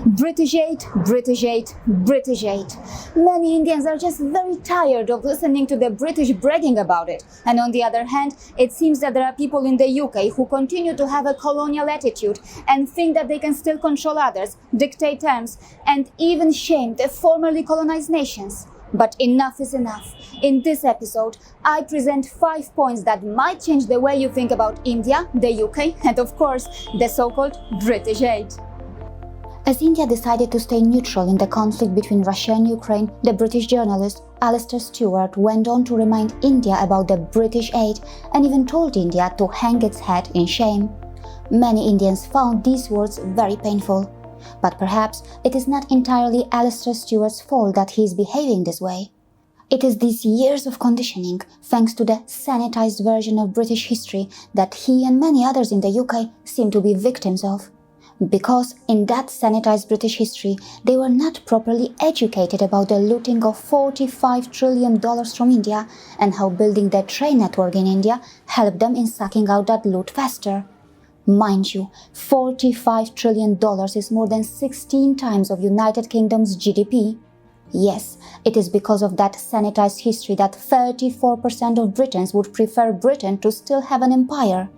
British aid, British aid, British aid. Many Indians are just very tired of listening to the British bragging about it. And on the other hand, it seems that there are people in the UK who continue to have a colonial attitude and think that they can still control others, dictate terms, and even shame the formerly colonized nations. But enough is enough. In this episode, I present 5 points that might change the way you think about India, the UK, and of course, the so-called British aid. As India decided to stay neutral in the conflict between Russia and Ukraine, the British journalist Alastair Stewart went on to remind India about the British aid and even told India to hang its head in shame. Many Indians found these words very painful. But perhaps it is not entirely Alastair Stewart's fault that he is behaving this way. It is these years of conditioning, thanks to the sanitized version of British history, that he and many others in the UK seem to be victims of. Because in that sanitized British history, they were not properly educated about the looting of $45 trillion from India and how building the train network in India helped them in sucking out that loot faster. Mind you, $45 trillion is more than 16 times of United Kingdom's GDP. Yes, it is because of that sanitized history that 34% of Britons would prefer Britain to still have an empire.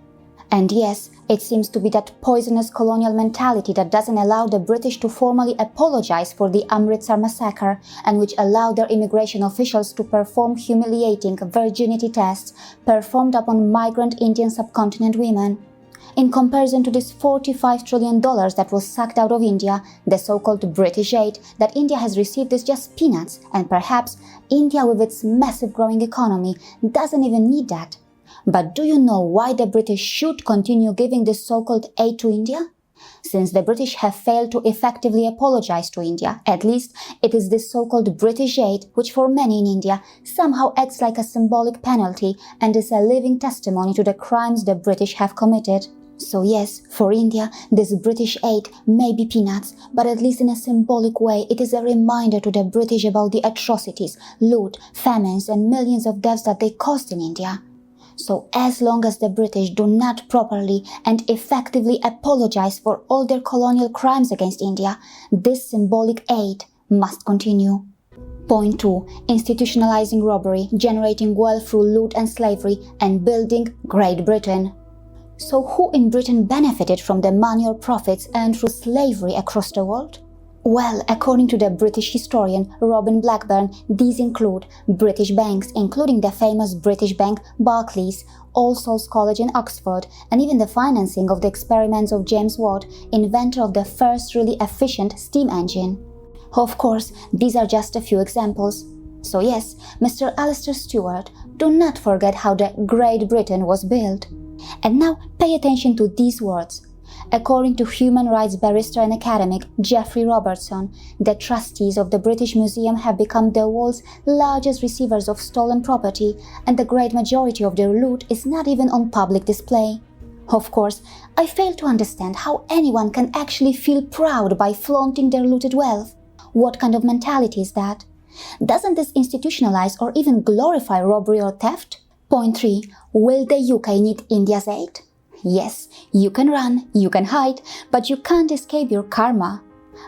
And yes, it seems to be that poisonous colonial mentality that doesn't allow the British to formally apologize for the Amritsar massacre and which allowed their immigration officials to perform humiliating virginity tests performed upon migrant Indian subcontinent women. In comparison to this $45 trillion that was sucked out of India, the so-called British aid that India has received is just peanuts, and perhaps India with its massive growing economy doesn't even need that. But do you know why the British should continue giving this so-called aid to India? Since the British have failed to effectively apologize to India, at least it is this so-called British aid which for many in India somehow acts like a symbolic penalty and is a living testimony to the crimes the British have committed. So yes, for India, this British aid may be peanuts, but at least in a symbolic way it is a reminder to the British about the atrocities, loot, famines and millions of deaths that they caused in India. So as long as the British do not properly and effectively apologize for all their colonial crimes against India, this symbolic aid must continue. Point 2. Institutionalizing robbery, generating wealth through loot and slavery, and building Great Britain. So who in Britain benefited from the money or profits earned through slavery across the world? Well, according to the British historian Robin Blackburn, these include British banks, including the famous British bank Barclays, All Souls College in Oxford, and even the financing of the experiments of James Watt, inventor of the first really efficient steam engine. Of course, these are just a few examples. So yes, Mr. Alastair Stewart, do not forget how the Great Britain was built. And now pay attention to these words. According to human rights barrister and academic Geoffrey Robertson, the trustees of the British Museum have become the world's largest receivers of stolen property, and the great majority of their loot is not even on public display. Of course, I fail to understand how anyone can actually feel proud by flaunting their looted wealth. What kind of mentality is that? Doesn't this institutionalize or even glorify robbery or theft? Point 3. Will the UK need India's aid? Yes, you can run, you can hide, but you can't escape your karma.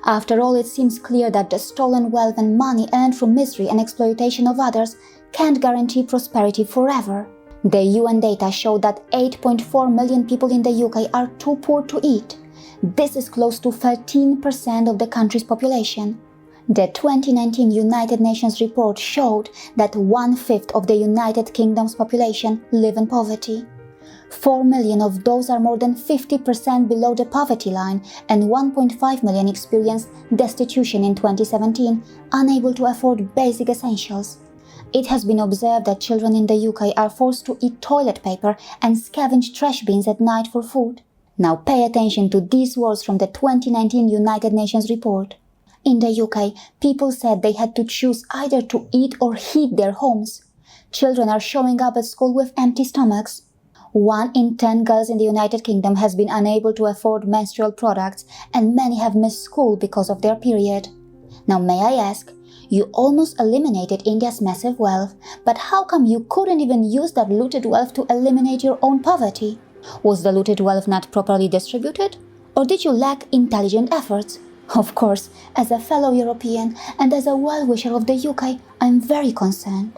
After all, it seems clear that the stolen wealth and money earned from misery and exploitation of others can't guarantee prosperity forever. The UN data show that 8.4 million people in the UK are too poor to eat. This is close to 13% of the country's population. The 2019 United Nations report showed that 1/5 of the United Kingdom's population live in poverty. 4 million of those are more than 50% below the poverty line, and 1.5 million experienced destitution in 2017, unable to afford basic essentials. It has been observed that children in the UK are forced to eat toilet paper and scavenge trash bins at night for food. Now pay attention to these words from the 2019 United Nations report. In the UK, people said they had to choose either to eat or heat their homes. Children are showing up at school with empty stomachs. 1 in 10 girls in the United Kingdom has been unable to afford menstrual products, and many have missed school because of their period. Now may I ask, you almost eliminated India's massive wealth, but how come you couldn't even use that looted wealth to eliminate your own poverty? Was the looted wealth not properly distributed? Or did you lack intelligent efforts? Of course, as a fellow European and as a well-wisher of the UK, I'm very concerned.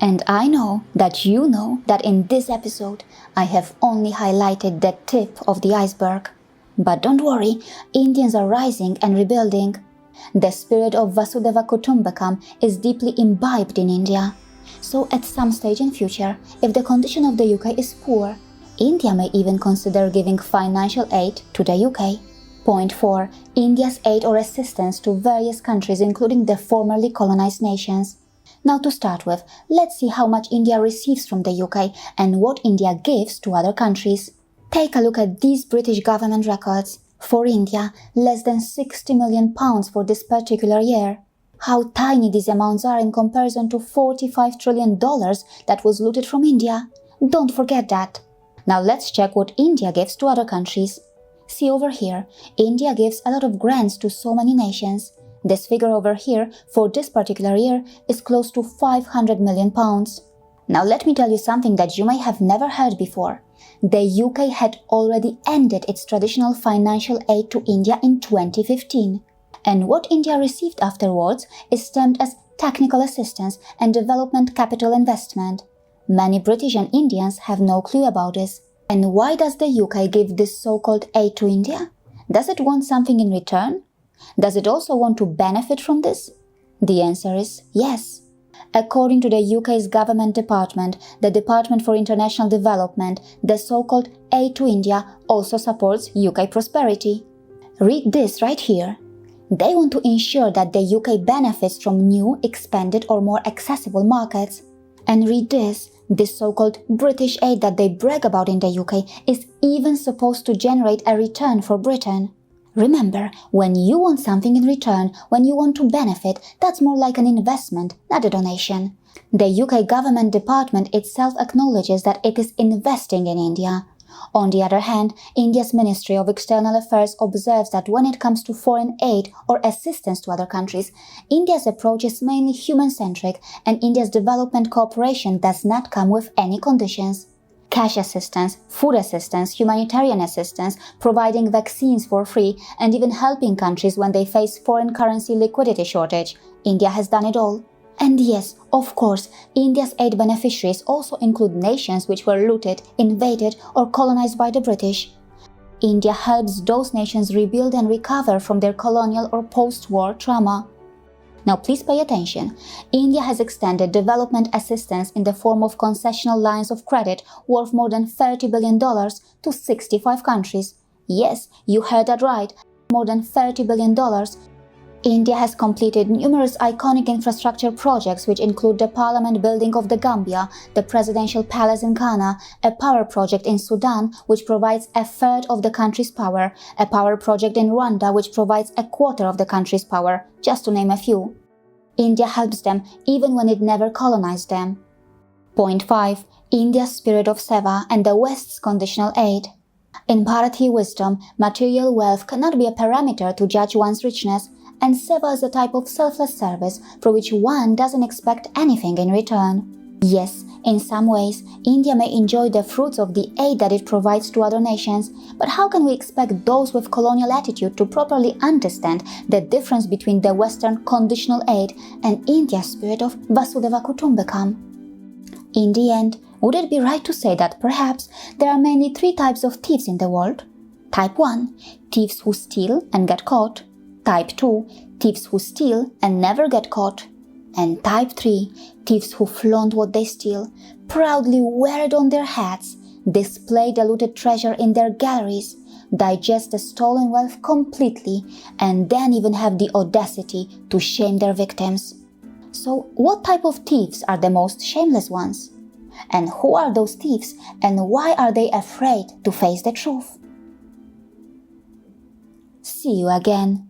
And I know that you know that in this episode, I have only highlighted the tip of the iceberg. But don't worry, Indians are rising and rebuilding. The spirit of Vasudeva Kutumbakam is deeply imbibed in India. So at some stage in future, if the condition of the UK is poor, India may even consider giving financial aid to the UK. Point 4. India's aid or assistance to various countries including the formerly colonized nations. Now to start with, let's see how much India receives from the UK and what India gives to other countries. Take a look at these British government records. For India, less than £60 million for this particular year. How tiny these amounts are in comparison to $45 trillion that was looted from India. Don't forget that. Now let's check what India gives to other countries. See over here, India gives a lot of grants to so many nations. This figure over here for this particular year is close to £500 million. Now let me tell you something that you may have never heard before. The UK had already ended its traditional financial aid to India in 2015. And what India received afterwards is termed as technical assistance and development capital investment. Many British and Indians have no clue about this. And why does the UK give this so-called aid to India? Does it want something in return? Does it also want to benefit from this? The answer is yes. According to the UK's government department, the Department for International Development, the so-called aid to India also supports UK prosperity. Read this right here. They want to ensure that the UK benefits from new, expanded or more accessible markets. And read this so-called British aid that they brag about in the UK is even supposed to generate a return for Britain. Remember, when you want something in return, when you want to benefit, that's more like an investment, not a donation. The UK government department itself acknowledges that it is investing in India. On the other hand, India's Ministry of External Affairs observes that when it comes to foreign aid or assistance to other countries, India's approach is mainly human-centric and India's development cooperation does not come with any conditions. Cash assistance, food assistance, humanitarian assistance, providing vaccines for free, and even helping countries when they face foreign currency liquidity shortage. India has done it all. And yes, of course, India's aid beneficiaries also include nations which were looted, invaded, or colonized by the British. India helps those nations rebuild and recover from their colonial or post-war trauma. Now please pay attention. India has extended development assistance in the form of concessional lines of credit worth more than $30 billion to 65 countries. Yes, you heard that right, more than $30 billion. India has completed numerous iconic infrastructure projects which include the Parliament building of the Gambia, the Presidential Palace in Ghana, a power project in Sudan which provides a third of the country's power, a power project in Rwanda which provides a quarter of the country's power, just to name a few. India helps them even when it never colonized them. Point 5. India's spirit of seva and the West's conditional aid. In Bharati wisdom, material wealth cannot be a parameter to judge one's richness, and seva is a type of selfless service for which one doesn't expect anything in return. Yes, in some ways, India may enjoy the fruits of the aid that it provides to other nations, but how can we expect those with colonial attitude to properly understand the difference between the Western conditional aid and India's spirit of Vasudeva Kutumbakam? In the end, would it be right to say that perhaps there are mainly 3 types of thieves in the world? Type 1. Thieves who steal and get caught. Type 2. Thieves who steal and never get caught. And Type 3. Thieves who flaunt what they steal, proudly wear it on their hats, display the looted treasure in their galleries, digest the stolen wealth completely, and then even have the audacity to shame their victims. So what type of thieves are the most shameless ones? And who are those thieves, and why are they afraid to face the truth? See you again.